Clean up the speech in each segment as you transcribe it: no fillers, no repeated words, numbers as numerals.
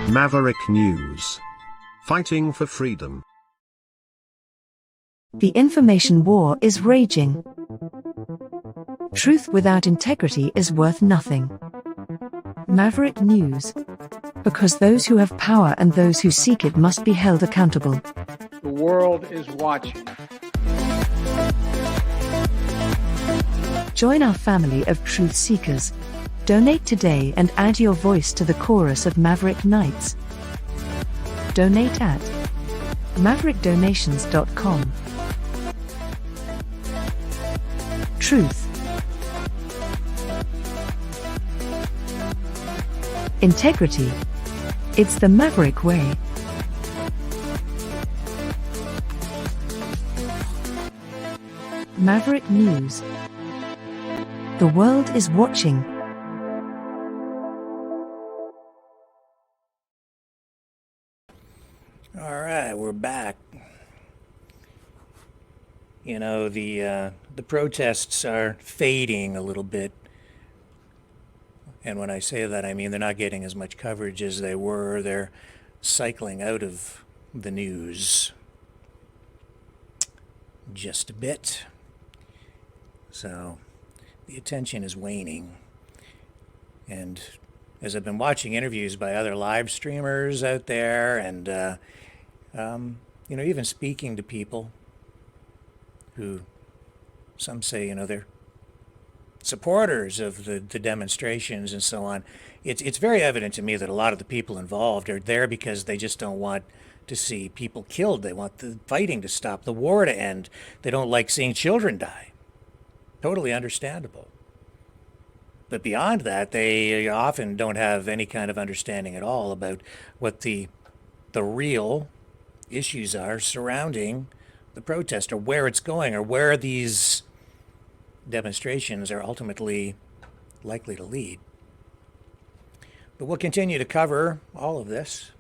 Maverick News. Fighting for freedom. The information war is raging. Truth without integrity is worth nothing. Maverick News. Because those who have power and those who seek it must be held accountable. The world is watching. Join our family of truth seekers. Donate today and add your voice to the chorus of Maverick Knights. Donate at maverickdonations.com. Truth. Integrity. It's the Maverick way. Maverick News. The world is watching. All right, we're back. You know, the protests are fading a little bit. And when I say that, I mean they're not getting as much coverage as they were. They're cycling out of the news just a bit. So the attention is waning. And as I've been watching interviews by other live streamers out there and, you know, even speaking to people who some say, you know, they're supporters of the demonstrations and so on, it's very evident to me that a lot of the people involved are there because they just don't want to see people killed. They want the fighting to stop, the war to end. They don't like seeing children die. Totally understandable. But beyond that, they often don't have any kind of understanding at all about what the real issues are surrounding the protest, or where it's going, or where these demonstrations are ultimately likely to lead. But we'll continue to cover all of this.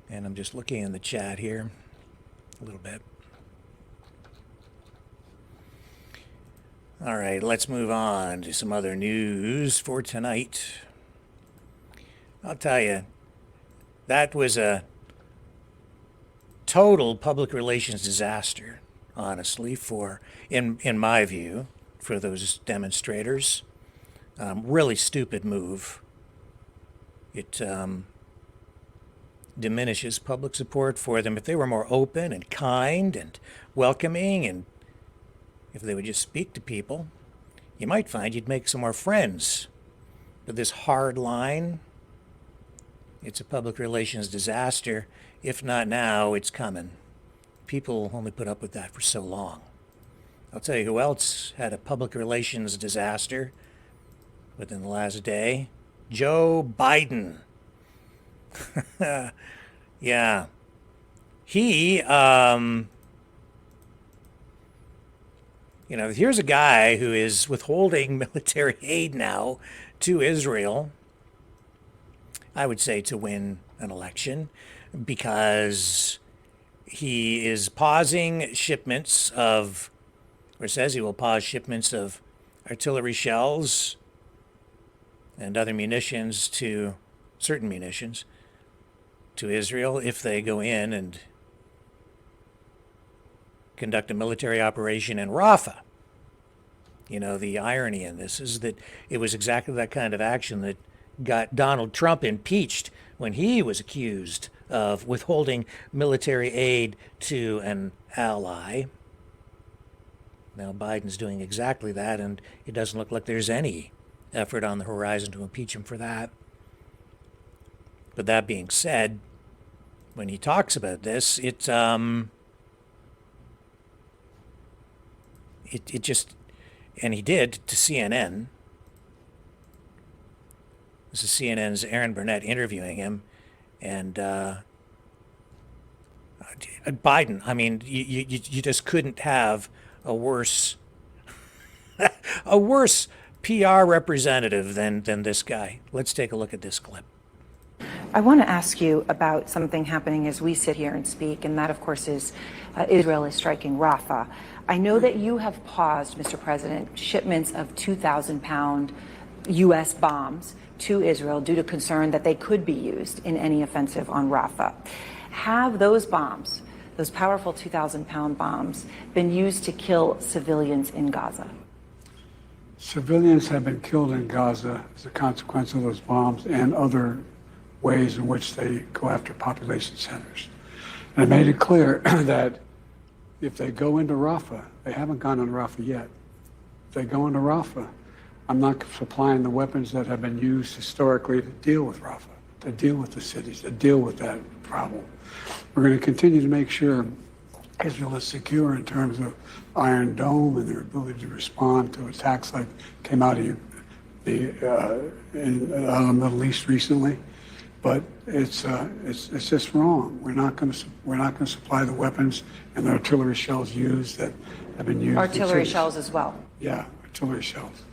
And I'm just looking in the chat here a little bit. All right, let's move on to some other news for tonight. I'll tell you, that was a total public relations disaster, honestly, in my view, for those demonstrators. Really stupid move. It diminishes public support for them. If they were more open and kind and welcoming, and if they would just speak to people, you might find you'd make some more friends. But this hard line, it's a public relations disaster. If not now, it's coming. People only put up with that for so long. I'll tell you who else had a public relations disaster within the last day. Joe Biden. Yeah. He, you know, here's a guy who is withholding military aid now to Israel, I would say to win an election, because he is pausing shipments of, or says he will pause shipments of artillery shells and other munitions, to certain munitions, to Israel if they go in and conduct a military operation in Raffah. You know, the irony in this is that it was exactly that kind of action that got Donald Trump impeached when he was accused of withholding military aid to an ally. Now Biden's doing exactly that, and it doesn't look like there's any effort on the horizon to impeach him for that. But that being said, when he talks about this, it just, and he did to CNN. This is CNN's Aaron Burnett interviewing him, and Biden, I mean, you just couldn't have a worse a worse PR representative than this guy. Let's take a look at this clip. I want to ask you about something happening as we sit here and speak, and that, of course, is Israel is striking Rafah. I know that you have paused, Mr. President, shipments of 2,000-pound U.S. bombs to Israel due to concern that they could be used in any offensive on Rafah. Have those bombs, those powerful 2,000-pound bombs, been used to kill civilians in Gaza? Civilians have been killed in Gaza as a consequence of those bombs and other ways in which they go after population centers. And I made it clear that if they go into Rafah, they haven't gone into Rafah yet. If they go into Rafah, I'm not supplying the weapons that have been used historically to deal with Rafah, to deal with the cities, to deal with that problem. We're going to continue to make sure Israel is secure in terms of Iron Dome and their ability to respond to attacks like came out of the Middle East recently. But it's just wrong. We're not going to supply the weapons and the artillery shells used that have been used. Artillery shells as well. Yeah, artillery shells.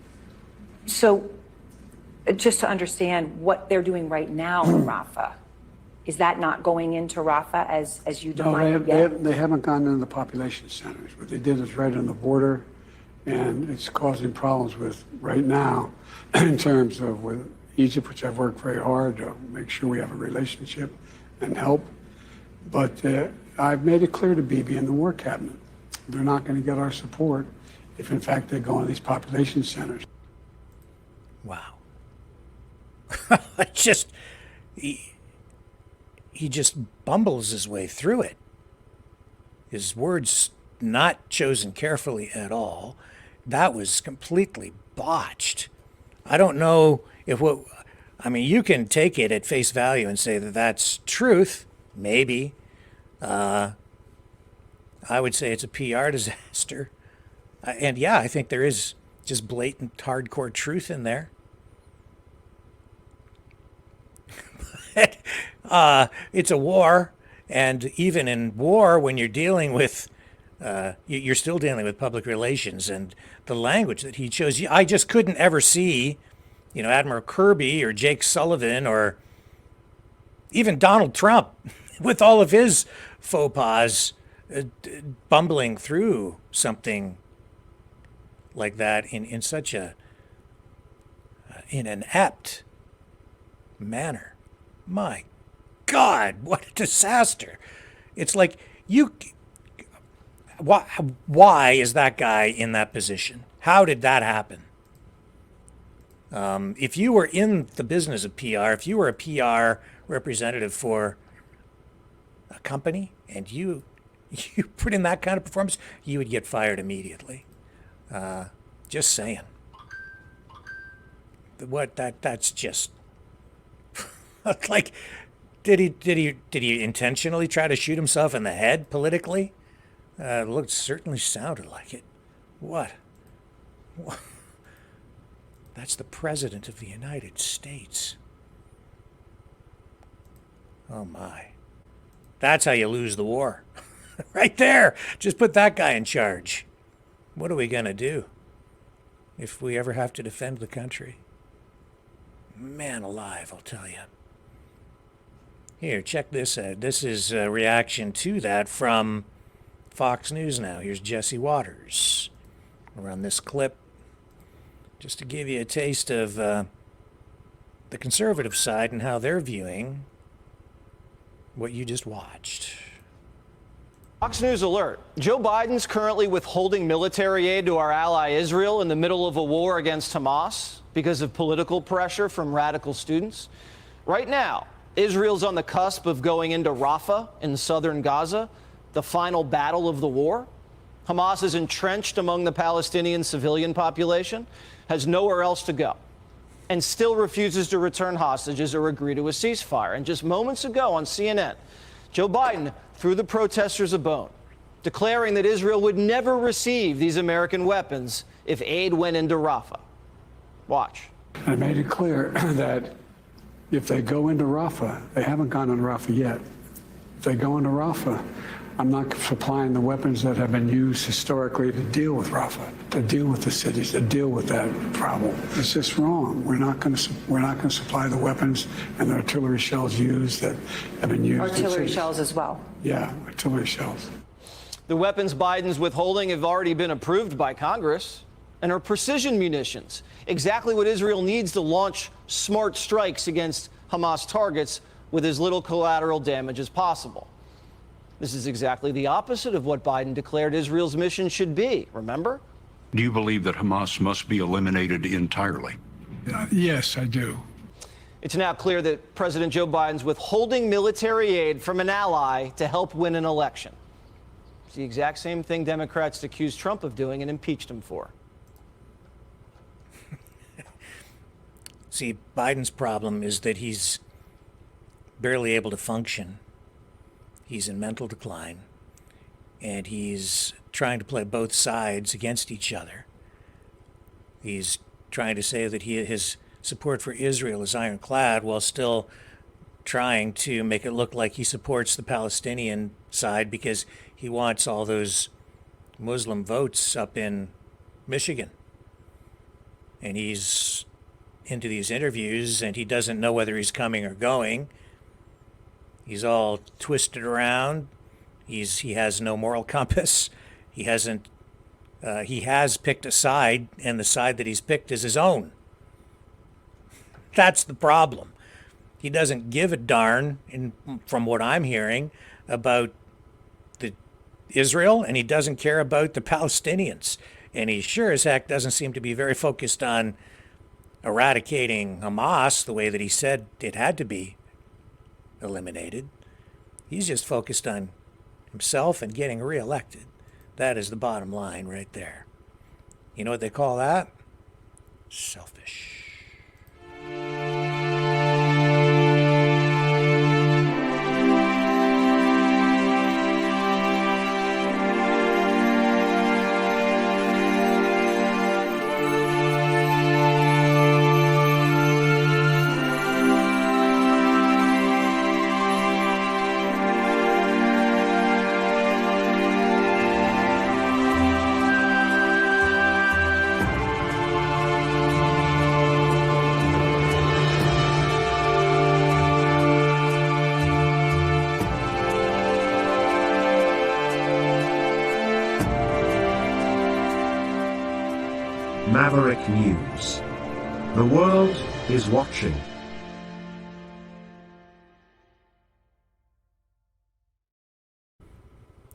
So, just to understand what they're doing right now in Rafah, is that not going into Rafah as you define it yet? They haven't gone into the population centers. What they did is right on the border, and it's causing problems with right now in terms of with Egypt, which I've worked very hard to make sure we have a relationship and help. But I've made it clear to Bibi and the War Cabinet, they're not going to get our support if, in fact, they go in these population centers. Wow. He just bumbles his way through it. His words not chosen carefully at all. That was completely botched. I don't know if you can take it at face value and say that that's truth, maybe. I would say it's a PR disaster. And yeah, I think there is just blatant hardcore truth in there. It's a war, and even in war, when you're dealing with, you're still dealing with public relations, and the language that he chose. I just couldn't ever see, Admiral Kirby or Jake Sullivan or even Donald Trump, with all of his faux pas, bumbling through something like that in such in an apt manner. My God, what a disaster. It's like why is that guy in that position? How did that happen? If you were in the business of PR, if you were a PR representative for a company and you put in that kind of performance, you would get fired immediately. Just saying. That's just like, did he intentionally try to shoot himself in the head politically? Certainly sounded like it. What? That's the President of the United States. Oh my. That's how you lose the war. Right there. Just put that guy in charge. What are we going to do if we ever have to defend the country? Man alive, I'll tell you. Here, check this out. This is a reaction to that from Fox News now. Here's Jesse Waters. I'll run this clip just to give you a taste of the conservative side and how they're viewing what you just watched. Fox News alert. Joe Biden's currently withholding military aid to our ally Israel in the middle of a war against Hamas because of political pressure from radical students. Right now, Israel's on the cusp of going into Rafah in southern Gaza, the final battle of the war. Hamas is entrenched among the Palestinian civilian population, has nowhere else to go, and still refuses to return hostages or agree to a ceasefire. And just moments ago on CNN, Joe Biden threw the protesters a bone, declaring that Israel would never receive these American weapons if aid went into Rafah. Watch. I made it clear that if they go into Rafah, they haven't gone into Rafah yet. If they go into Rafah, I'm not supplying the weapons that have been used historically to deal with Raffah, to deal with the cities, to deal with that problem. It's just wrong. We're not going to supply the weapons and the artillery shells used that have been used. Artillery shells as well. Yeah, artillery shells. The weapons Biden's withholding have already been approved by Congress and are precision munitions, exactly what Israel needs to launch smart strikes against Hamas targets with as little collateral damage as possible. This is exactly the opposite of what Biden declared Israel's mission should be, remember? Do you believe that Hamas must be eliminated entirely? Yes, I do. It's now clear that President Joe Biden's withholding military aid from an ally to help win an election. It's the exact same thing Democrats accused Trump of doing and impeached him for. See, Biden's problem is that he's barely able to function. He's in mental decline, and he's trying to play both sides against each other. He's trying to say that his support for Israel is ironclad while still trying to make it look like he supports the Palestinian side because he wants all those Muslim votes up in Michigan. And he's into these interviews, and he doesn't know whether he's coming or going. He's all twisted around. He has no moral compass. He has picked a side, and the side that he's picked is his own. That's the problem. He doesn't give a darn, from what I'm hearing, about Israel, and he doesn't care about the Palestinians. And he sure as heck doesn't seem to be very focused on eradicating Hamas the way that he said it had to be eliminated. He's just focused on himself and getting reelected. That is the bottom line right there. You know what they call that? Selfish. Maverick News. The world is watching.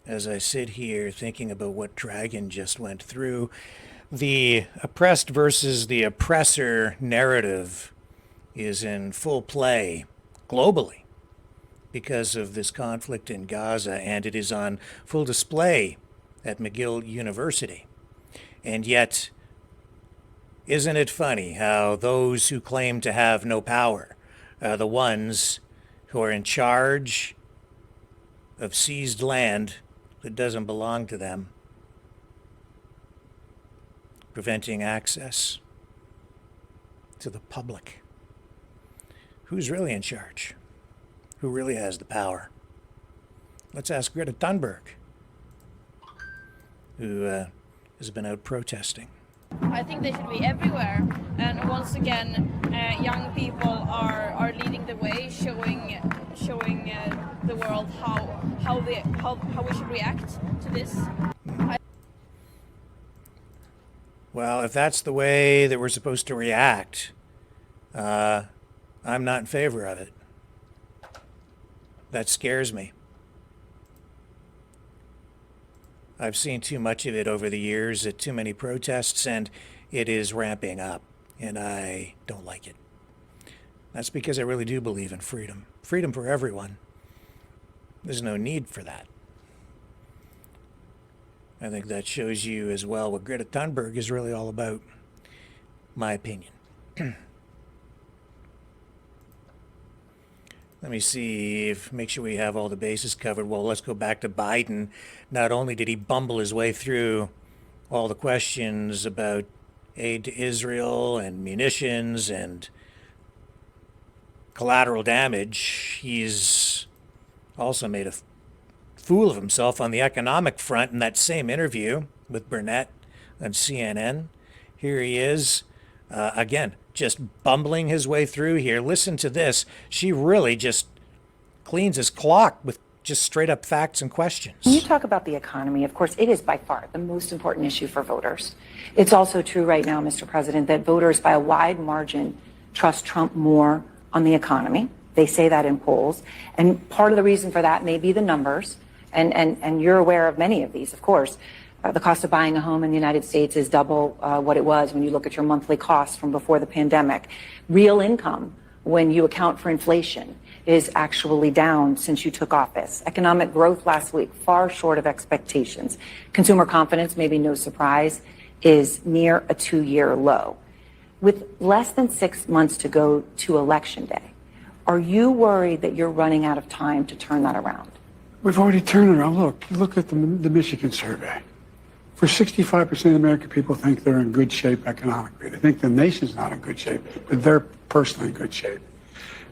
As I sit here thinking about what Dragon just went through, the oppressed versus the oppressor narrative is in full play globally because of this conflict in Gaza, and it is on full display at McGill University. And yet, isn't it funny how those who claim to have no power are the ones who are in charge of seized land that doesn't belong to them, preventing access to the public? Who's really in charge? Who really has the power? Let's ask Greta Thunberg, who has been out protesting. I think they should be everywhere, and once again, young people are leading the way, showing the world how we should react to this. Well, if that's the way that we're supposed to react, I'm not in favor of it. That scares me. I've seen too much of it over the years at too many protests, and it is ramping up, and I don't like it. That's because I really do believe in freedom. Freedom for everyone. There's no need for that. I think that shows you as well what Greta Thunberg is really all about, my opinion. Let me see make sure we have all the bases covered. Well, let's go back to Biden. Not only did he bumble his way through all the questions about aid to Israel and munitions and collateral damage, he's also made a fool of himself on the economic front in that same interview with Burnett on CNN. Here he is, again, just bumbling his way through here. Listen to this. She really just cleans his clock with just straight up facts and questions. When you talk about the economy, of course, it is by far the most important issue for voters. It's also true right now, Mr. President, that voters by a wide margin trust Trump more on the economy. They say that in polls. And part of the reason for that may be the numbers. And you're aware of many of these, of course. The cost of buying a home in the United States is double what it was when you look at your monthly costs from before the pandemic. Real income, when you account for inflation, is actually down since you took office. Economic growth last week, far short of expectations. Consumer confidence, maybe no surprise, is near a 2-year low. With less than 6 months to go to Election Day, are you worried that you're running out of time to turn that around? We've already turned it around. Look at the Michigan survey. For 65% of the American people think they're in good shape economically. They think the nation's not in good shape, but they're personally in good shape.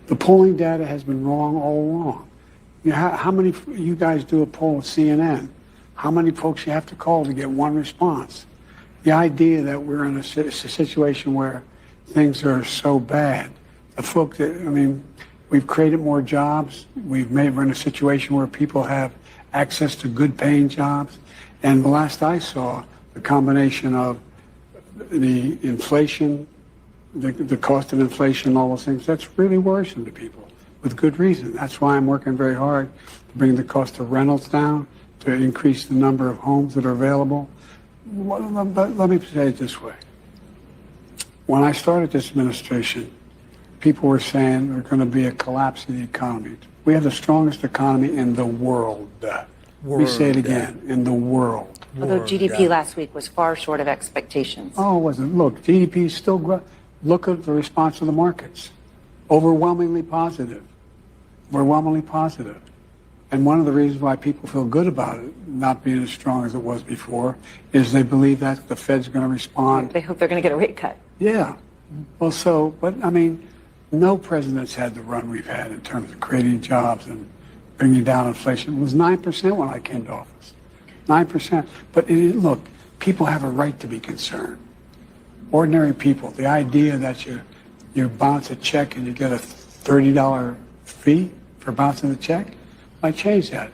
The polling data has been wrong all along. You know, how many, you guys do a poll with CNN, how many folks you have to call to get one response? The idea that we're in a situation where things are so bad, the folks that, I mean, we've created more jobs. We're in a situation where people have access to good paying jobs. And the last I saw, the combination of the inflation, the cost of inflation, all those things, that's really worrisome to people with good reason. That's why I'm working very hard to bring the cost of rentals down, to increase the number of homes that are available. But let me say it this way. When I started this administration, people were saying there's going to be a collapse in the economy. We have the strongest economy in the world. Let me say it again, in the world. Although GDP last week was far short of expectations. Oh, it wasn't. Look, GDP is still growing. Look at the response of the markets. Overwhelmingly positive. Overwhelmingly positive. And one of the reasons why people feel good about it not being as strong as it was before is they believe that the Fed's going to respond. They hope they're going to get a rate cut. Yeah. Well, so, but I mean, no president's had the run we've had in terms of creating jobs and bringing down inflation. It was 9% when I came to office. 9%. But look, people have a right to be concerned. Ordinary people, the idea that you bounce a check and you get a $30 fee for bouncing the check, I changed that.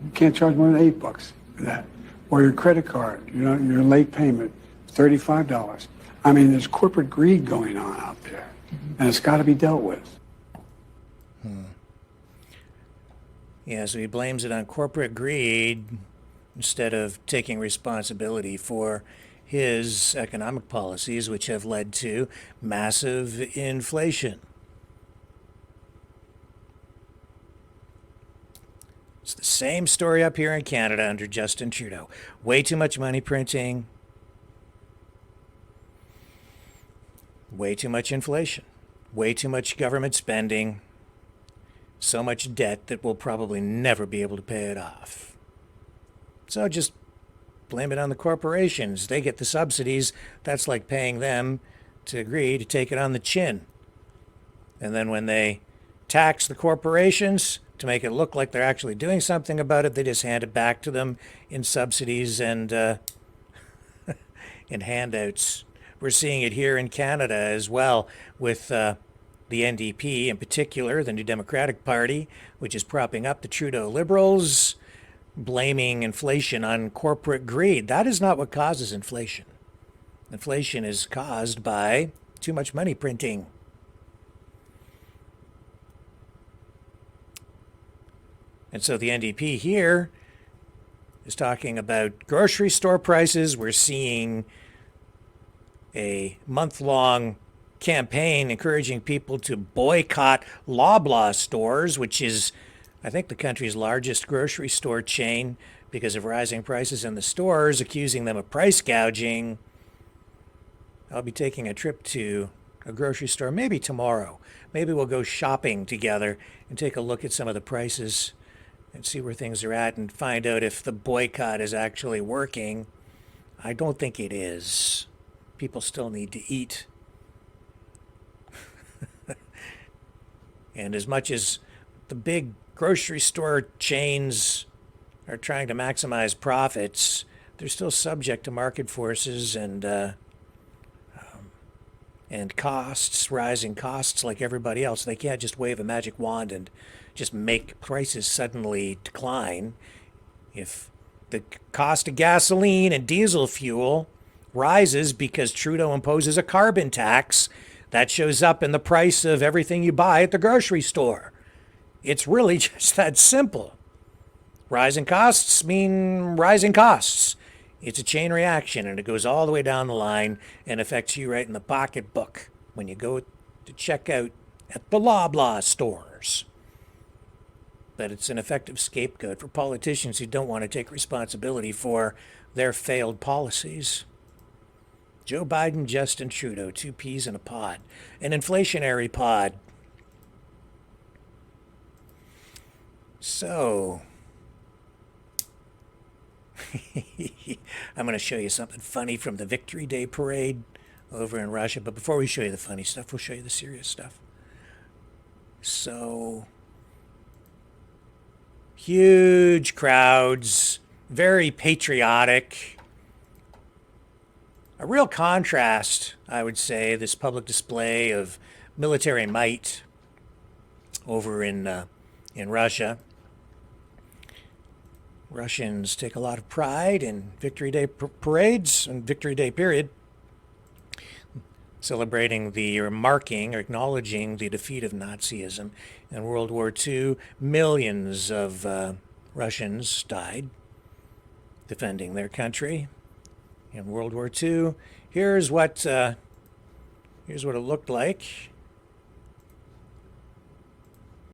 You can't charge more than $8 for that. Or your credit card, your late payment, $35. I mean, there's corporate greed going on out there, and it's got to be dealt with. Yeah, so he blames it on corporate greed instead of taking responsibility for his economic policies, which have led to massive inflation. It's the same story up here in Canada under Justin Trudeau. Way too much money printing, way too much inflation, way too much government spending, so much debt that we'll probably never be able to pay it off. So just blame it on the corporations. They get the subsidies. That's like paying them to agree to take it on the chin. And then when they tax the corporations to make it look like they're actually doing something about it, they just hand it back to them in subsidies and in handouts. We're seeing it here in Canada as well with the NDP in particular, the New Democratic Party, which is propping up the Trudeau Liberals, blaming inflation on corporate greed. That is not what causes inflation. Inflation is caused by too much money printing. And so the NDP here is talking about grocery store prices. We're seeing a month-long campaign encouraging people to boycott Loblaw stores, which is, I think, the country's largest grocery store chain because of rising prices in the stores, accusing them of price gouging. I'll be taking a trip to a grocery store maybe tomorrow. Maybe we'll go shopping together and take a look at some of the prices and see where things are at and find out if the boycott is actually working. I don't think it is. People still need to eat. And as much as the big grocery store chains are trying to maximize profits, they're still subject to market forces and costs, rising costs like everybody else. They can't just wave a magic wand and just make prices suddenly decline. If the cost of gasoline and diesel fuel rises because Trudeau imposes a carbon tax, that shows up in the price of everything you buy at the grocery store. It's really just that simple. Rising costs mean rising costs. It's a chain reaction, and it goes all the way down the line and affects you right in the pocketbook when you go to check out at the Loblaw stores. But it's an effective scapegoat for politicians who don't want to take responsibility for their failed policies. Joe Biden, Justin Trudeau, two peas in a pod. An inflationary pod. So, I'm going to show you something funny from the Victory Day parade over in Russia. But before we show you the funny stuff, we'll show you the serious stuff. So, huge crowds, very patriotic. A real contrast, I would say, this public display of military might over in Russia. Russians take a lot of pride in Victory Day parades and Victory Day period, celebrating or marking or acknowledging the defeat of Nazism in World War II. Millions of Russians died defending their country in World War II. Here's what it looked like